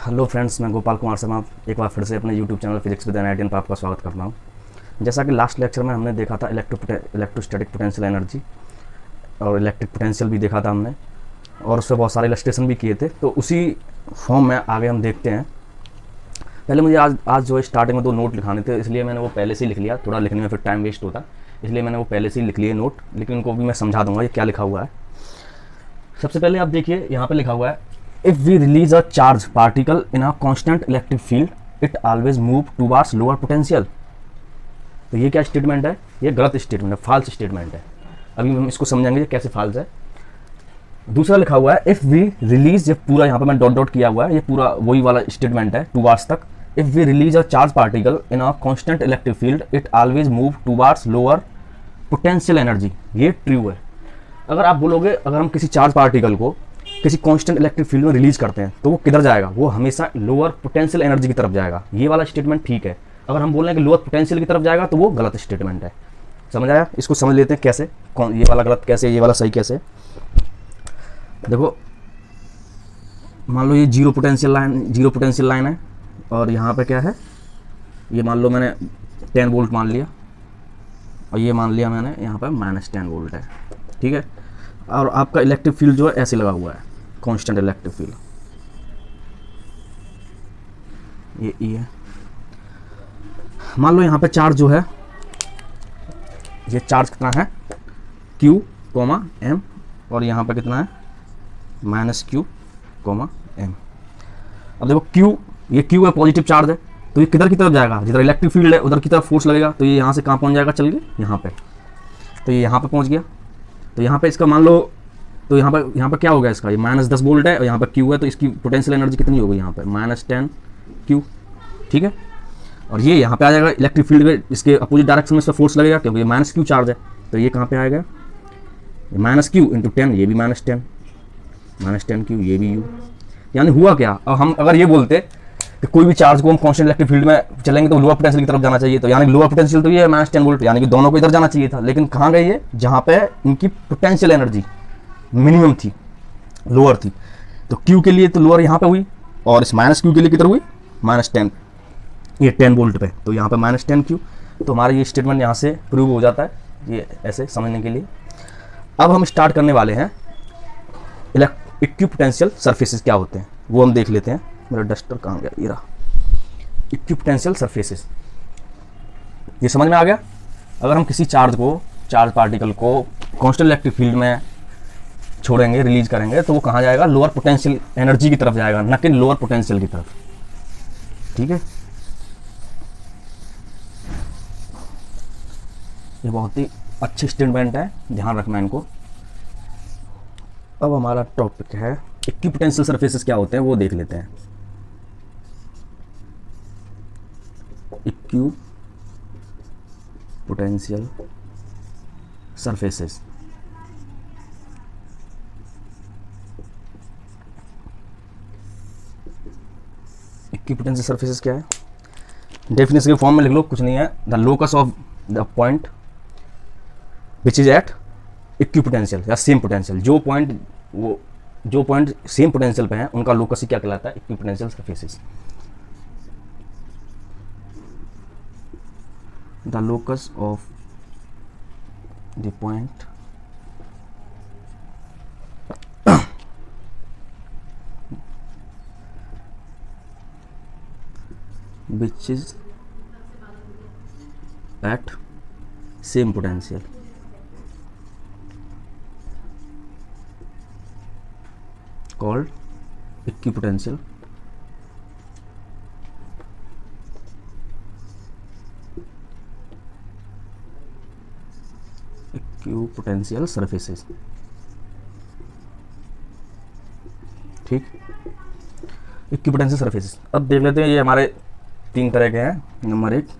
Hello friends, मैं गोपाल कुमार शर्मा एक बार फिर से अपने YouTube channel physics with N पर आपका स्वागत करता हूँ। जैसा कि लास्ट लेक्चर में हमने देखा था इलेक्ट्रोस्टैटिक पोटेंशियल एनर्जी और इलेक्ट्रिक पोटेंशियल भी देखा था हमने, और उससे बहुत सारे इलस्ट्रेशन भी किए थे। तो उसी फॉर्म में आगे हम देखते हैं। पहले मुझे आज जो है स्टार्टिंग में 2 नोट लिखाने थे, इसलिए मैंने वो पहले से ही लिख लिया। थोड़ा लिखने में फिर टाइम वेस्ट होता, इसलिए मैंने वो पहले से ही लिख लिए नोट, लेकिन उनको भी मैं समझा दूंगा ये क्या लिखा हुआ है। सबसे पहले आप देखिए, यहाँ पे लिखा हुआ है if we release a charge particle in a constant electric field it always move towards lower potential. तो ये क्या स्टेटमेंट है? ये गलत स्टेटमेंट है, फॉल्स स्टेटमेंट है। अभी हम इसको समझेंगे कैसे फॉल्स है। दूसरा लिखा हुआ है इफ़ वी रिलीज, ये पूरा यहाँ पे मैं डॉट डॉट किया हुआ है, ये पूरा वही वाला स्टेटमेंट है टुवर्ड्स तक। If we release a charge particle in a constant electric field it always move towards lower potential energy. ये ट्रू है। अगर आप बोलोगे अगर हम किसी चार्ज पार्टिकल को किसी कांस्टेंट इलेक्ट्रिक फील्ड में रिलीज करते हैं तो वो किधर जाएगा? वो हमेशा लोअर पोटेंशियल एनर्जी की तरफ जाएगा। ये वाला स्टेटमेंट ठीक है। अगर हम बोल रहे हैं कि लोअर पोटेंशियल की तरफ जाएगा तो वो गलत स्टेटमेंट है। समझ आया? इसको समझ लेते हैं कैसे, कौन ये वाला गलत कैसे, ये वाला सही कैसे। देखो, मान लो ये जीरो पोटेंशियल लाइन है, और यहाँ पे क्या है, ये मान लो मैंने 10 वोल्ट मान लिया, और ये मान लिया मैंने यहाँ पर -10 वोल्ट है। ठीक है। और आपका इलेक्ट्रिक फील्ड जो है ऐसे लगा हुआ है, कांस्टेंट इलेक्ट्रिक फील्ड, ये ई है। मान लो यहाँ पे चार्ज जो है, ये चार्ज कितना है, Q, M, और यहाँ पे कितना है -Q, M। अब देखो Q, ये Q है, पॉजिटिव चार्ज है, तो ये किधर की तरफ जाएगा? जिधर इलेक्ट्रिक फील्ड है उधर की तरफ फोर्स लगेगा, तो ये यहाँ से कहाँ पहुँच जाएगा? चल के यहाँ पे, तो ये यहाँ पे पहुँच गया। तो यहाँ पे इसका मान लो, तो यहाँ पर क्या हो गया इसका, ये -10 वोल्ट है और यहाँ पर Q है, तो इसकी पोटेंशियल एनर्जी कितनी होगी यहाँ पे? -10 Q। ठीक है। और ये यहाँ पे आ जाएगा इलेक्ट्रिक फील्ड में, इसके अपोजिट डायरेक्शन में इसका फोर्स लगेगा, क्योंकि ये -Q चार्ज है, तो ये कहाँ पे आएगा? -Q × 10, ये भी -10 Q, ये भी U। यानी हुआ क्या? अब हम अगर ये बोलते कि कोई भी चार्ज को हम कांस्टेंट इलेक्ट्रिक फील्ड में चलेंगे तो लोअर पोटेंशियल की तरफ जाना चाहिए, तो यानी लोअर पोटेंशियल तो ये है -10 वोल्ट, यानी कि दोनों को इधर जाना चाहिए था। लेकिन कहाँ गई ये? जहाँ पे इनकी पोटेंशियल एनर्जी मिनिमम थी, लोअर थी। तो Q के लिए तो लोअर यहाँ पे हुई, और इस -Q के लिए किधर हुई? -10, ये 10 वोल्ट पे, तो यहाँ पे -10 Q। तो हमारा ये स्टेटमेंट यहाँ से प्रूव हो जाता है, ये ऐसे समझने के लिए। अब हम स्टार्ट करने वाले हैं इक्विपोटेंशियल सरफेसेस क्या होते हैं, वो हम देख लेते हैं। मेरा डस्टर कहाँ गया? ये रहा, इक्विपोटेंशियल सरफेसेस। ये समझ में आ गया? अगर हम किसी चार्ज पार्टिकल को कांस्टेंट इलेक्ट्रिक फील्ड में छोड़ेंगे, रिलीज करेंगे, तो वो कहाँ जाएगा? लोअर पोटेंशियल एनर्जी की तरफ जाएगा, न कि लोअर पोटेंशियल की तरफ। ठीक है। ये बहुत ही अच्छे स्टेटमेंट है, ध्यान रखना इनको। अब हमारा टॉपिक है इक्विपोटेंशियल सरफेसेस क्या होते हैं, वो देख लेते हैं। इक्विपोटेंशियल सरफेसेस, इक्विपोटेंशियल सरफेसेस क्या है? डेफिनेशन के फॉर्म में लिख लो, कुछ नहीं है। The locus of the point which is at equipotential या सेम पोटेंशियल, जो पॉइंट सेम पोटेंशियल पे हैं उनका लोकस ही क्या कहलाता है? Equipotential surfaces. The locus of the point which is at same potential called equipotential surfaces। ठीक, इक्विपोटेंशियल सरफेसेस। अब देख लेते हैं, ये हमारे 3 तरह के हैं। नंबर 1,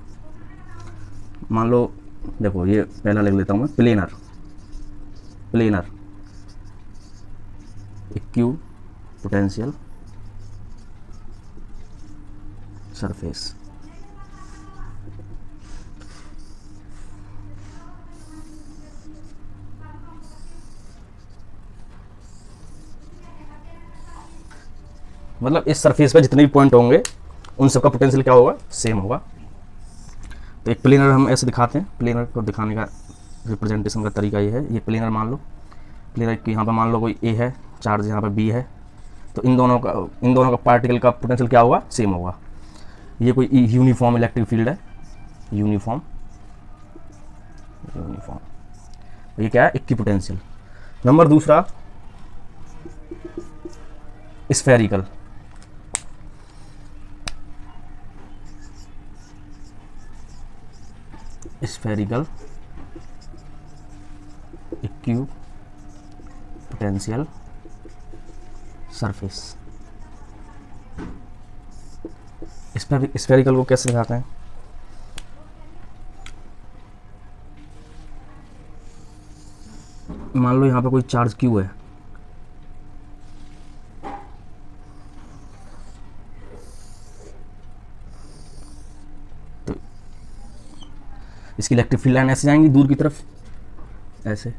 मान लो, देखो ये पहला लिख लेता हूँ मैं, प्लेनर इक्विपोटेंशियल सरफेस। मतलब इस सरफेस पे जितने भी पॉइंट होंगे उन सबका पोटेंशियल क्या होगा, सेम होगा। तो एक प्लेनर हम ऐसे दिखाते हैं, प्लेनर को दिखाने का रिप्रेजेंटेशन का तरीका ये है। ये प्लेनर मान लो, प्लेनर की यहाँ पर मान लो कोई ए है, चार्ज यहाँ पर बी है, तो इन दोनों का पार्टिकल का पोटेंशियल क्या होगा, सेम होगा। ये कोई यूनिफॉर्म इलेक्ट्रिक फील्ड है, यूनिफॉर्म, ये क्या है, इक्विपोटेंशियल। नंबर दूसरा spherical. Spherical equipotential surface. Spherical को कैसे दिखाते हैं, मान लो यहाँ पे कोई चार्ज क्यू है, तो इसकी इलेक्ट्रिक फील्ड लाइन ऐसे जाएंगी दूर की तरफ, ऐसे।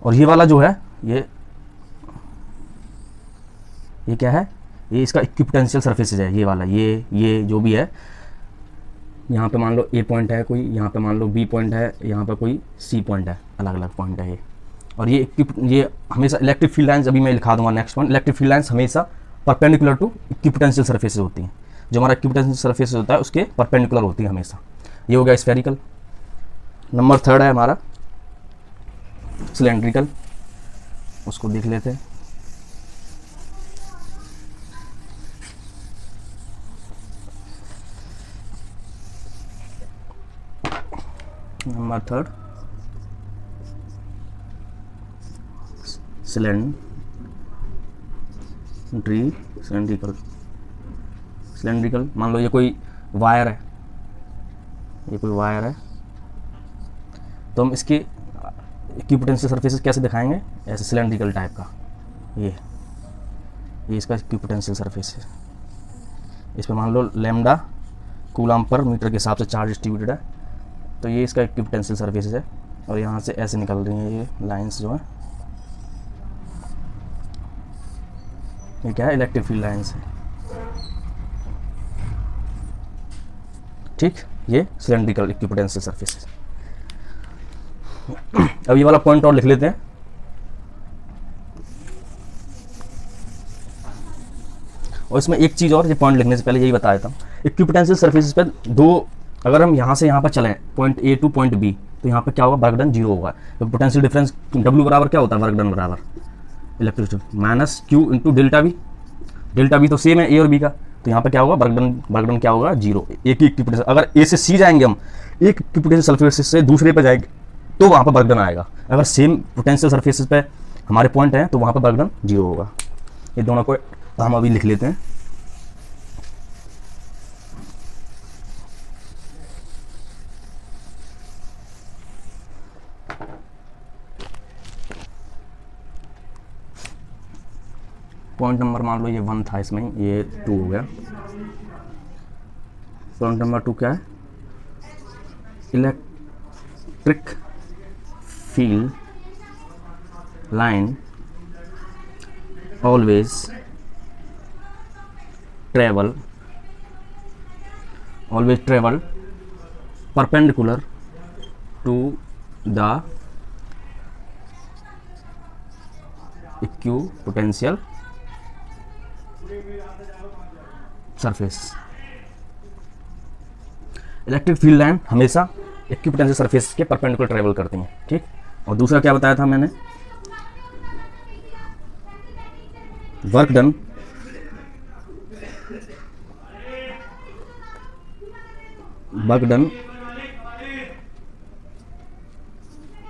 और ये वाला जो है, ये क्या है, ये इसका इक्विपोटेंशियल सरफेसेज है, ये वाला, ये जो भी है। यहाँ पे मान लो ए पॉइंट है कोई, यहाँ पे मान लो बी पॉइंट है, यहाँ पे कोई सी पॉइंट है, अलग अलग पॉइंट है ये। और ये हमेशा इलेक्ट्रिक फील्ड लाइन्स, अभी मैं लिखा दूंगा next point, electric field lines हमेशा परपेंडिकुलर टू इक्विपोटेंशियल सरफेसेज होती हैं। जो हमारा इक्विपोटेंशियल सरफेस होता है उसके परपेंडिकुलर होती है हमेशा। ये हो गया स्फेरिकल। नंबर थर्ड है हमारा सिलेंड्रिकल, उसको देख लेते हैं। Number third cylindrical. मान लो ये कोई वायर है, तो हम इसकी इक्विपोटेंशियल सरफेसेस कैसे दिखाएंगे, ऐसे सिलेंड्रिकल टाइप का। ये इसका इक्विपोटेंशियल सरफेस है। इस पर मान लो लैम्डा कूलम पर मीटर के हिसाब से चार्ज डिस्ट्रीब्यूटेड है, तो ये इसका इक्विपोटेंशियल सरफेसेस है। और यहाँ से ऐसे निकल रही हैं ये लाइंस जो है, ये क्या है, इलेक्ट्रिक फील्ड लाइंस है। ठीक, ये सिलेंड्रिकल इक्विपोटेंशियल सरफेसेस। अब ये वाला पॉइंट और लिख लेते हैं। और इसमें एक चीज़ और, ये पॉइंट लिखने से पहले यही बता देता हूँ, इक्विपोटेंशियल सरफेसेस पे दो, अगर हम यहाँ से यहाँ पर चलें point A to point B, तो यहाँ पे क्या होगा, वर्क डन जीरो होगा। तो पोटेंशियल डिफरेंस W बराबर क्या होता है, वर्क डन बराबर electric minus Q into delta we. Delta we तो सेम है ए और बी का, तो यहाँ पे क्या होगा, वर्क डन क्या होगा, जीरो। एक ही इक्विपोटेंशियल, अगर ए से सी जाएंगे हम, एक इक्विपोटेंशियल सरफेस से दूसरे पे जाएंगे तो वहाँ पर वर्क डन आएगा। अगर सेम पोटेंशियल सरफेसेस पे हमारे पॉइंट हैं तो वहाँ पर वर्क डन जीरो होगा। ये दोनों को हम अभी लिख लेते हैं। पॉइंट नंबर मान लो ये 1 था, इसमें ये 2 हो गया। पॉइंट नंबर 2 क्या है, electric field line always travel perpendicular to the equipotential surface. Electric field line हमेशा इक्विपोटेंशियल सरफेस के परपेंडिकुलर ट्रेवल करती हैं। ठीक, और दूसरा क्या बताया था मैंने, work done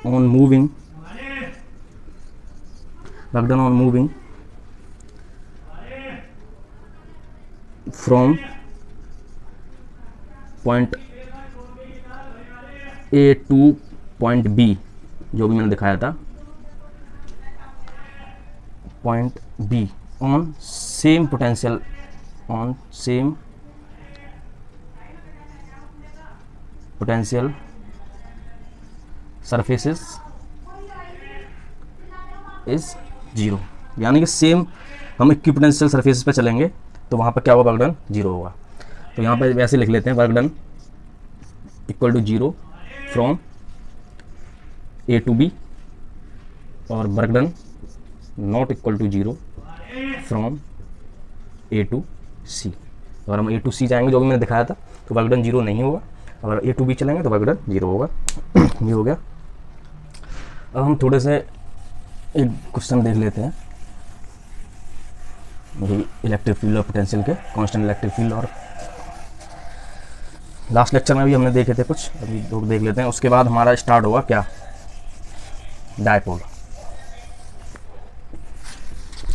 on moving from point A to point B, जो भी मैंने दिखाया था, point B on same potential surfaces is 0, यानी कि सेम हम इक्विपोटेंशियल सरफेस पे चलेंगे तो वहाँ पर क्या होगा, वर्क डन 0 होगा। तो यहाँ पर वैसे लिख लेते हैं, work done equal to 0 from A to B, और work done not equal to 0 from A to C। अगर हम A टू C जाएंगे जो भी मैंने दिखाया था तो वर्क डन 0 नहीं होगा, अगर A टू B चलेंगे तो वर्क डन 0 होगा। ये हो गया। अब हम थोड़े से एक क्वेश्चन देख लेते हैं, इलेक्ट्रिक फील्ड और पोटेंशियल के, कांस्टेंट इलेक्ट्रिक फील्ड। और लास्ट लेक्चर में भी हमने देखे थे कुछ, अभी दो देख लेते हैं। उसके बाद हमारा स्टार्ट होगा क्या, डायपोल।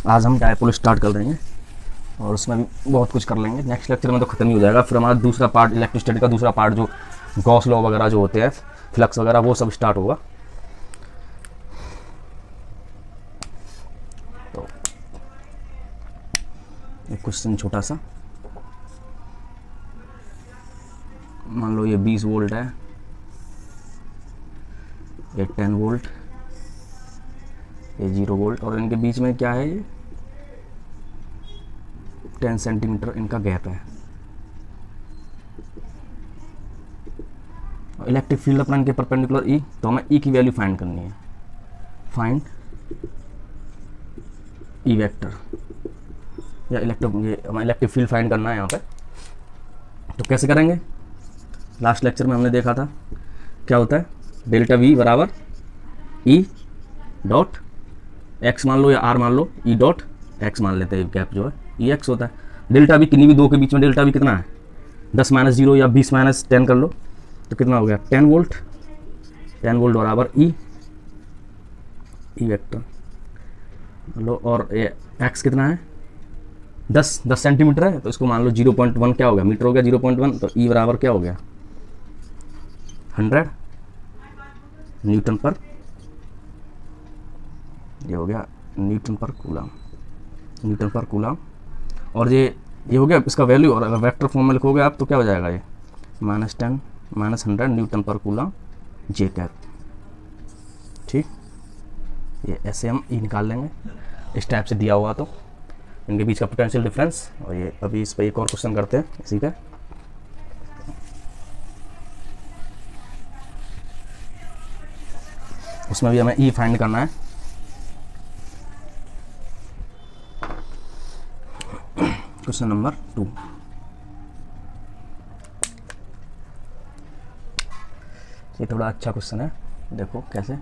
आज हम डायपोल स्टार्ट कर देंगे और उसमें भी बहुत कुछ कर लेंगे। नेक्स्ट लेक्चर में तो ख़त्म ही हो जाएगा, फिर हमारा दूसरा पार्ट इलेक्ट्रिसिटी का दूसरा पार्ट जो गॉस लॉ वगैरह जो होते हैं, फ्लक्स वगैरह, वो सब स्टार्ट होगा। तो एक क्वेश्चन छोटा सा, मान लो ये 20 वोल्ट है, ये 10 वोल्ट, ये 0 वोल्ट, और इनके बीच में क्या है, ये 10 सेंटीमीटर इनका गैप है। इलेक्ट्रिक फील्ड अपना इनके परपेंडिकुलर ई, तो हमें ई की वैल्यू फाइंड करनी है। फाइंड ई वेक्टर, या हमें इलेक्ट्रिक फील्ड फाइंड करना है यहाँ पे। तो कैसे करेंगे, लास्ट लेक्चर में हमने देखा था क्या होता है, डेल्टा वी बराबर ई डॉट एक्स मान लो या आर मान लो, ई डॉट एक्स मान लेते हैं, गैप जो है ई एक्स होता है। डेल्टा वी किन्हीं भी दो के बीच में डेल्टा वी कितना है, 10 माइनस 0 या 20 माइनस 10 कर लो, तो कितना हो गया 10 वोल्ट। 10 वोल्ट बराबर ई वेक्टर लो, और ये एक्स कितना है 10 सेंटीमीटर है, तो इसको मान लो 0.1 क्या हो गया, मीटर हो गया 0.1, तो ई बराबर क्या हो गया 100 न्यूटन पर, ये हो गया न्यूटन पर कूलम। और ये हो गया इसका वैल्यू, और अगर वेक्टर फॉर्म में लिखोगे आप तो क्या हो जाएगा, ये -10 -100 न्यूटन पर कूलम जे कैप। ठीक, ये ऐसे हम ई निकाल लेंगे इस टाइप से दिया हुआ, तो इनके बीच का पोटेंशियल डिफरेंस। और ये अभी इस पर एक और क्वेश्चन करते हैं इसी पे। उसमें भी हमें ई फाइंड करना है। क्वेश्चन नंबर 2, ये थोड़ा अच्छा क्वेश्चन है, देखो कैसे।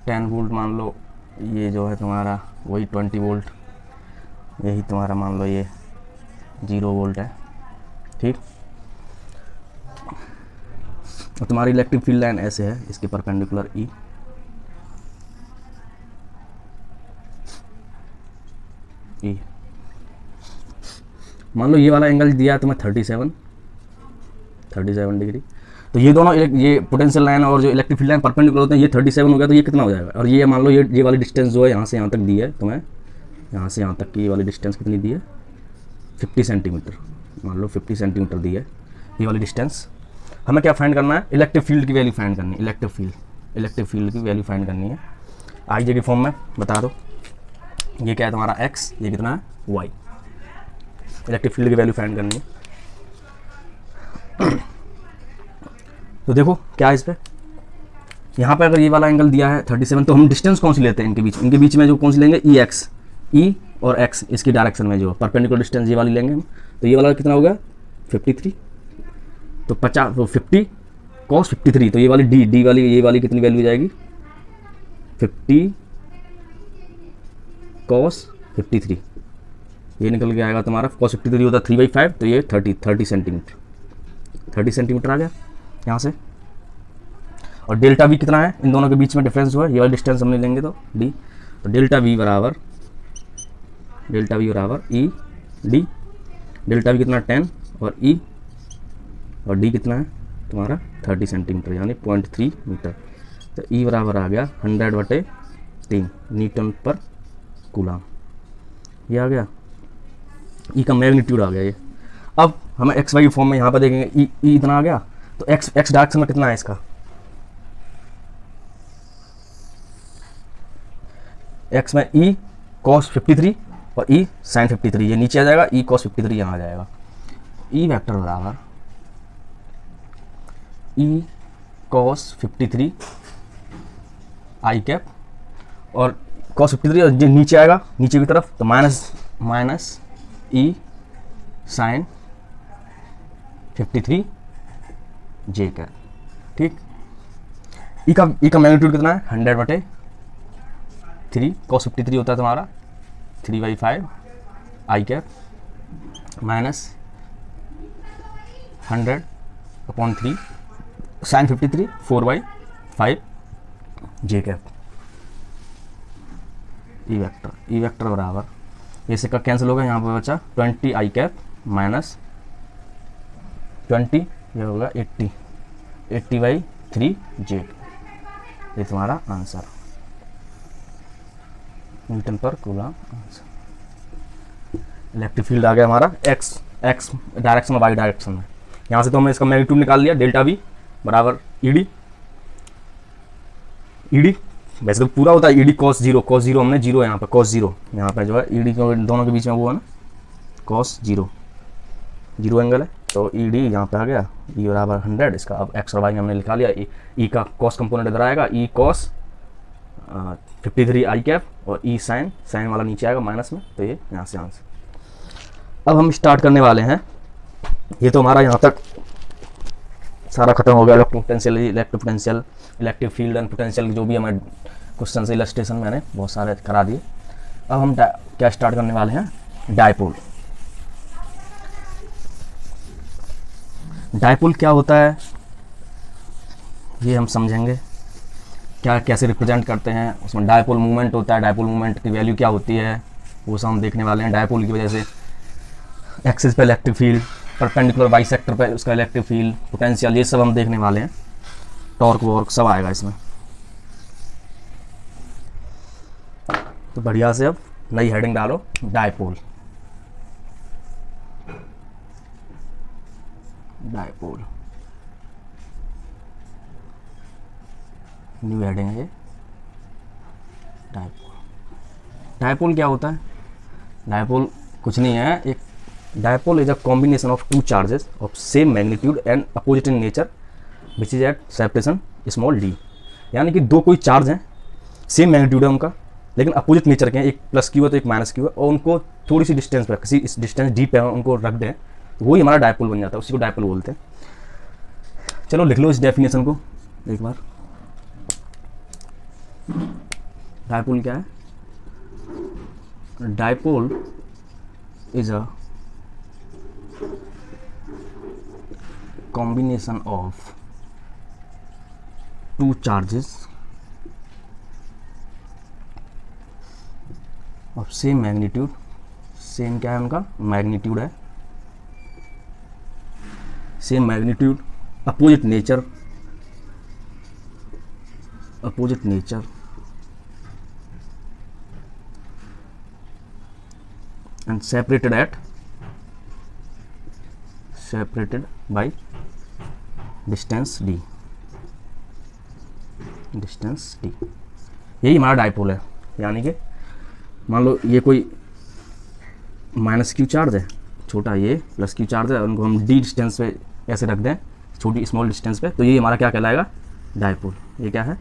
टेन वोल्ट मान लो, ये जो है तुम्हारा वही 20 वोल्ट, यही तुम्हारा मान लो ये 0 वोल्ट है। ठीक, और तुम्हारी इलेक्ट्रिक फील्ड लाइन ऐसे है, इसके परपेंडिकुलर ई, मान लो ये वाला एंगल दिया है तुम्हें 37 डिग्री, तो ये दोनों ये पोटेंशियल लाइन और जो इलेक्ट्रिक फील्ड लाइन परपेंडिकुलर होते हैं, ये 37 हो गया, तो ये कितना हो जाएगा। और ये मान लो ये वाली डिस्टेंस जो है यहाँ से यहाँ तक दी है तुम्हें, यहाँ से यहाँ तक की ये वाली डिस्टेंस कितनी दी है 50 सेंटीमीटर, मान लो 50 सेंटीमीटर दी है ये वाली डिस्टेंस। हमें क्या फाइंड करना है, इलेक्ट्रिक फील्ड की वैल्यू फाइंड करनी है, इलेक्ट्रिक फील्ड की वैल्यू फाइंड करनी है। आई जे की फॉर्म में बता दो, ये क्या है तुम्हारा एक्स, ये कितना है वाई, इलेक्ट्रिक फील्ड की वैल्यू फाइंड करनी है। तो देखो क्या है इस पर, यहाँ पे अगर ये वाला एंगल दिया है 37, तो हम डिस्टेंस कौन सी लेते हैं इनके बीच में जो कौन सी लेंगे, ई एक्स, ई और एक्स इसकी डायरेक्शन में जो परपेंडिकुलर डिस्टेंस ये वाली लेंगे हम। तो ये वाला कितना होगा 53, तो 50 तो 50 cos 53, तो ये वाली डी वाली ये वाली कितनी वैल्यू जाएगी 50 cos 53, ये निकल के आएगा तुम्हारा cos 53 होता है 3/5, तो ये 30 सेंटीमीटर आ गया यहाँ से। और डेल्टा वी कितना है, इन दोनों के बीच में डिफरेंस हुआ है, ये वाला डिस्टेंस हमने लेंगे तो डी, तो डेल्टा वी बराबर ई डी, डेल्टा वी कितना 10 और ई और डी कितना है तुम्हारा 30 सेंटीमीटर, यानी 0.3 मीटर। तो ई बराबर आ गया 100/3 न्यूटन पर कूलम। ये आ गया, ई का मैग्नीट्यूड आ गया ये। अब हमें एक्स वाई फॉर्म में यहाँ पर देखेंगे, ई इतना आ गया, तो एक्स डायरेक्शन में कितना है इसका, एक्स में ई cos 53 और ई sin 53, ये नीचे आ जाएगा, ई cos 53 यहाँ आ जाएगा। ई वेक्टर बराबर ई cos 53 आई कैप, और cos 53 और जो नीचे आएगा नीचे की तरफ, तो माइनस ई sin 53 जे कैप। ठीक, ई का मैग्नीट्यूड कितना है 100/3, cos 53 होता है तुम्हारा 3/5 आई कैप माइनस 100/3 sin 53 4/5 जे कैप। ई वेक्टर बराबर, ये से का कैंसिल होगा, यहाँ पर बचा 20 आई कैप माइनस 20, ये होगा 80/3 जे। ये तुम्हारा आंसर, न्यूटन पर कूलम आंसर। इलेक्ट्रिक फील्ड आ गया हमारा एक्स डायरेक्शन में, वाई डायरेक्शन में। यहाँ से तो हमने इसका मैग्नीट्यूड निकाल लिया, डेल्टा वी बराबर ईडी वैसे तो पूरा होता है ईडी cos 0 हमने जीरो यहाँ पर cos 0, यहाँ पर जो है ईडी दोनों के बीच में वो है ना cos 0 एंगल है, तो ईडी यहाँ पे आ गया, ई बराबर 100। इसका अब एक्स और वाई हमने लिखा लिया, ई का cos कंपोनेंट इधर आएगा, ई cos 53 आई कैप, और ई साइन वाला नीचे आएगा माइनस में, तो ये यहाँ से आंसर। अब हम स्टार्ट करने वाले हैं, ये तो हमारा यहाँ तक सारा खत्म हो गया, इलेक्ट्रोपोटेंशियल, इलेक्ट्रोपोटेंशियल, इलेक्ट्रिक फील्ड एंड पोटेंशियल, जो भी हमें क्वेश्चन से इलस्ट्रेशन मैंने बहुत सारे करा दिए। अब हम क्या स्टार्ट करने वाले हैं, डायपोल। डायपोल क्या होता है ये हम समझेंगे, क्या कैसे रिप्रेजेंट करते हैं, उसमें डायपोल मूवमेंट होता है, डायपोल मूवमेंट की वैल्यू क्या होती है, वो सब हम देखने वाले हैं। डायपोल की वजह से एक्सिस पे इलेक्ट्रिक फील्ड, परपेंडिकुलर बाइसेक्टर पे उसका इलेक्ट्रिक फील्ड, पोटेंशियल, ये सब हम देखने वाले हैं। टॉर्क वॉर्क सब आएगा इसमें। तो बढ़िया से अब नई हेडिंग डालो, डायपोल। न्यू हेडिंग है डायपोल क्या होता है, डायपोल कुछ नहीं है, एक dipole is a combination of two charges of same magnitude and opposite in nature which is at separation small D. यानी कि दो कोई चार्ज हैं, सेम मैग्नीट्यूड है उनका, लेकिन अपोजिट नेचर के हैं, एक प्लस क्यू है तो एक माइनस क्यू है, और उनको थोड़ी सी डिस्टेंस पर, किसी इस डिस्टेंस डी पे उनको रख दें, तो वही हमारा डायपोल बन जाता है, उसी को डायपोल बोलते हैं। चलो लिख लो इस डेफिनेशन को एक बार। डायपोल क्या है, dipole is a combination of two charges of same magnitude, same क्या है उनका मैग्नीट्यूड है, same magnitude, opposite nature and separated by distance d। यही हमारा डायपोल है। यानी कि मान लो ये कोई माइनस क्यू चार्ज है, छोटा ये प्लस क्यू चार्ज है, उनको हम d डिस्टेंस पे ऐसे रख दें, छोटी स्मॉल डिस्टेंस पे, तो ये हमारा क्या कहलाएगा, डायपोल। ये क्या है,